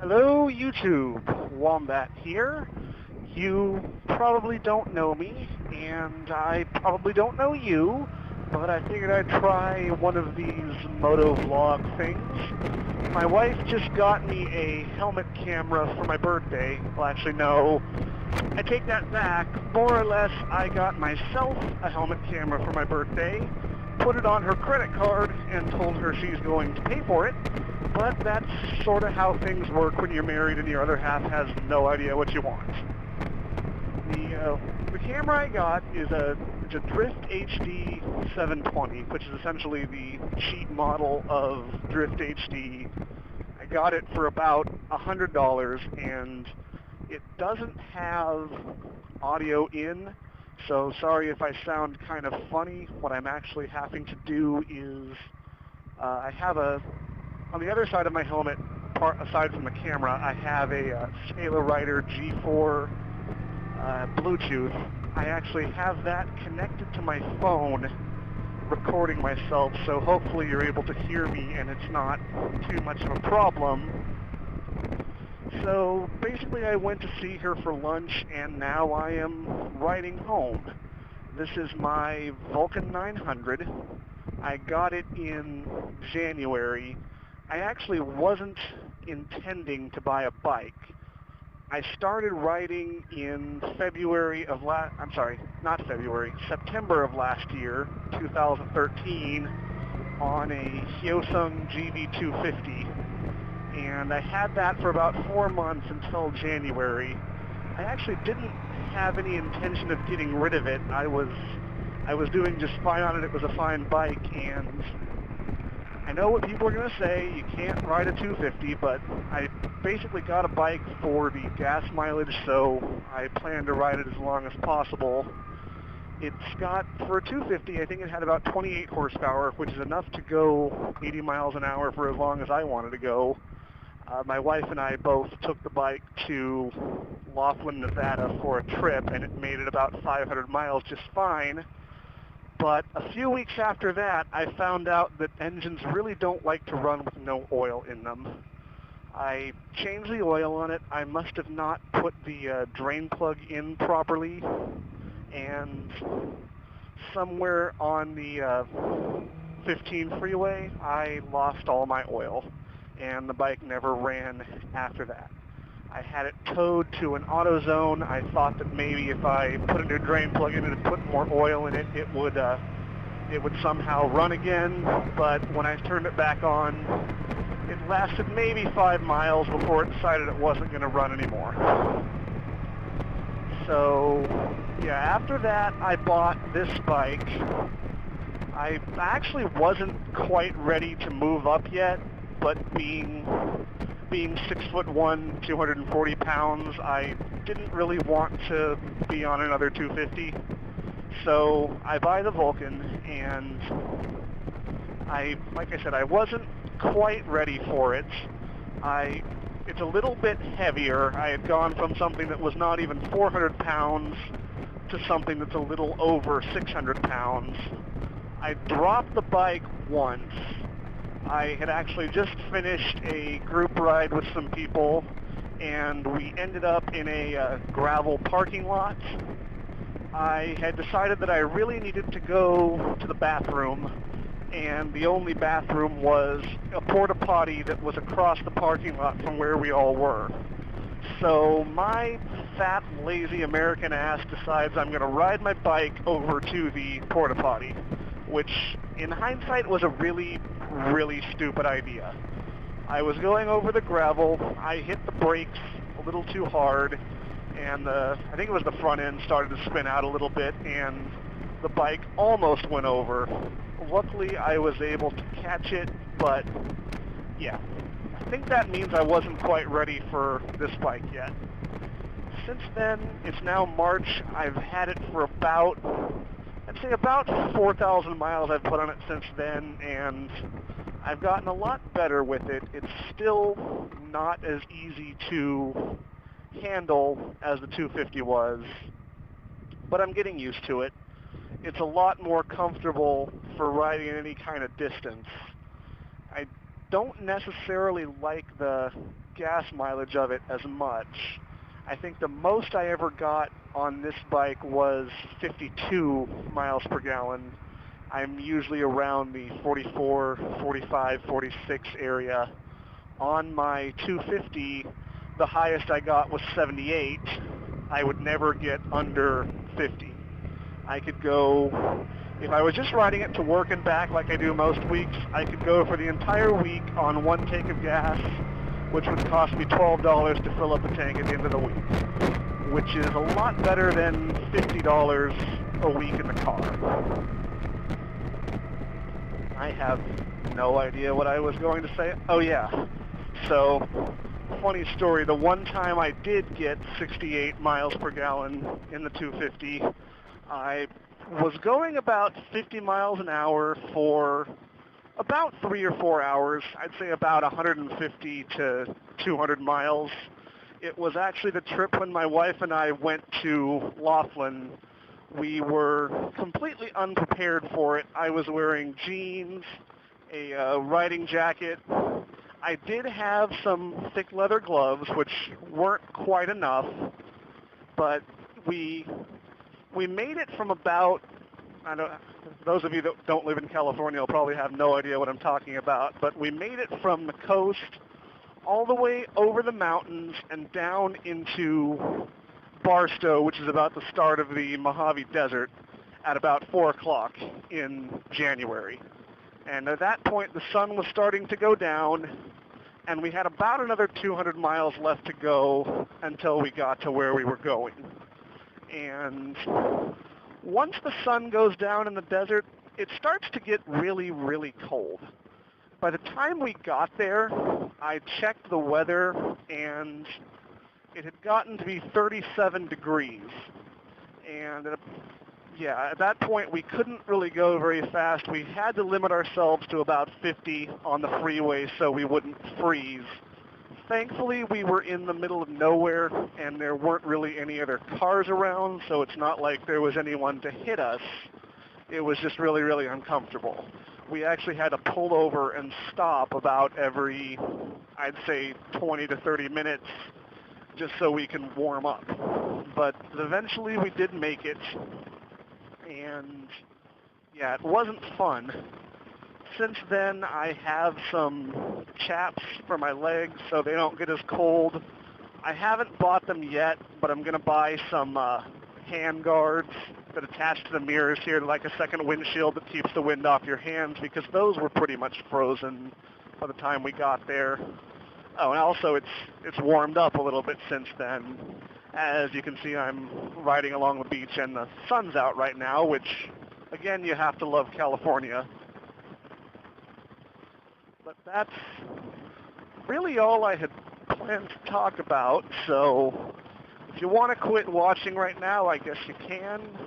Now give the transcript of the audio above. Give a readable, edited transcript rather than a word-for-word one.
Hello, YouTube. Wombat here. You probably don't know me, and I probably don't know you, but I figured I'd try one of these moto vlog things. My wife just got me a helmet camera for my birthday. Well, actually, no. I take that back. More or less, I got myself a helmet camera for my birthday, put it on her credit card, and told her she's going to pay for it. But that's sort of how things work when you're married and your other half has no idea what you want. The camera I got is it's a Drift HD 720, which is essentially the cheap model of Drift HD. I got it for about $100, and it doesn't have audio in, so sorry if I sound kind of funny. What I'm actually having to do is I have on the other side of my helmet, aside from the camera, I have a Sailor Rider G4 Bluetooth. I actually have that connected to my phone, recording myself, so hopefully you're able to hear me and it's not too much of a problem. So basically I went to see her for lunch, and now I am riding home. This is my Vulcan 900. I got it in January. I actually wasn't intending to buy a bike. I started riding in September of last year, 2013, on a Hyosung GV250. And I had that for about 4 months until January. I actually didn't have any intention of getting rid of it. I was doing just fine on it. It was a fine bike, and I know what people are going to say, you can't ride a 250, but I basically got a bike for the gas mileage, so I plan to ride it as long as possible. It's got, for a 250, I think it had about 28 horsepower, which is enough to go 80 miles an hour for as long as I wanted to go. My wife and I both took the bike to Laughlin, Nevada for a trip, and it made it about 500 miles just fine. But a few weeks after that, I found out that engines really don't like to run with no oil in them. I changed the oil on it. I must have not put the drain plug in properly, and somewhere on the 15 freeway, I lost all my oil, and the bike never ran after that. I had it towed to an AutoZone. I thought that maybe if I put a new drain plug in it and put more oil in it, it would somehow run again. But when I turned it back on, it lasted maybe 5 miles before it decided it wasn't going to run anymore. So, yeah, after that, I bought this bike. I actually wasn't quite ready to move up yet, but being 6'1", 240 pounds, I didn't really want to be on another 250. So I buy the Vulcan, and like I said, I wasn't quite ready for it. It's a little bit heavier. I had gone from something that was not even 400 pounds to something that's a little over 600 pounds. I dropped the bike once. I had actually just finished a group ride with some people, and we ended up in a gravel parking lot. I had decided that I really needed to go to the bathroom, and the only bathroom was a porta potty that was across the parking lot from where we all were. So my fat, lazy American ass decides I'm going to ride my bike over to the porta potty, which in hindsight was a really stupid idea. I was going over the gravel, I hit the brakes a little too hard, and I think it was the front end started to spin out a little bit, and the bike almost went over. Luckily, I was able to catch it, but yeah, I think that means I wasn't quite ready for this bike yet. Since then, it's now March. I've had it for I'd say about 4,000 miles I've put on it since then, and I've gotten a lot better with it. It's still not as easy to handle as the 250 was, but I'm getting used to it. It's a lot more comfortable for riding in any kind of distance. I don't necessarily like the gas mileage of it as much. I think the most I ever got on this bike was 52 miles per gallon. I'm usually around the 44, 45, 46 area. On my 250, the highest I got was 78. I would never get under 50. I could go, if I was just riding it to work and back like I do most weeks, I could go for the entire week on one tank of gas, which would cost me $12 to fill up the tank at the end of the week, which is a lot better than $50 a week in the car. I have no idea what I was going to say. Oh yeah, so funny story, the one time I did get 68 miles per gallon in the 250, I was going about 50 miles an hour for about 3 or 4 hours. I'd say about 150 to 200 miles. It was actually the trip when my wife and I went to Laughlin. We were completely unprepared for it. I was wearing jeans, a riding jacket. I did have some thick leather gloves, which weren't quite enough, but we made it from about, I don't, those of you that don't live in California will probably have no idea what I'm talking about, but we made it from the coast all the way over the mountains and down into Barstow, which is about the start of the Mojave Desert, at about 4 o'clock in January. And at that point, the sun was starting to go down, and we had about another 200 miles left to go until we got to where we were going. And once the sun goes down in the desert, it starts to get really, really cold. By the time we got there, I checked the weather, and it had gotten to be 37 degrees. And at that point, we couldn't really go very fast. We had to limit ourselves to about 50 on the freeway so we wouldn't freeze. Thankfully, we were in the middle of nowhere, and there weren't really any other cars around, so it's not like there was anyone to hit us. It was just really, really uncomfortable. We actually had to pull over and stop about every, I'd say, 20 to 30 minutes just so we can warm up. But eventually we did make it, and yeah, it wasn't fun. Since then, I have some chaps for my legs so they don't get as cold. I haven't bought them yet, but I'm going to buy some hand guards that attach to the mirrors here, like a second windshield that keeps the wind off your hands, because those were pretty much frozen by the time we got there. Oh, and also it's warmed up a little bit since then. As you can see, I'm riding along the beach, and the sun's out right now, which, again, you have to love California. But that's really all I had planned to talk about, so if you want to quit watching right now, I guess you can.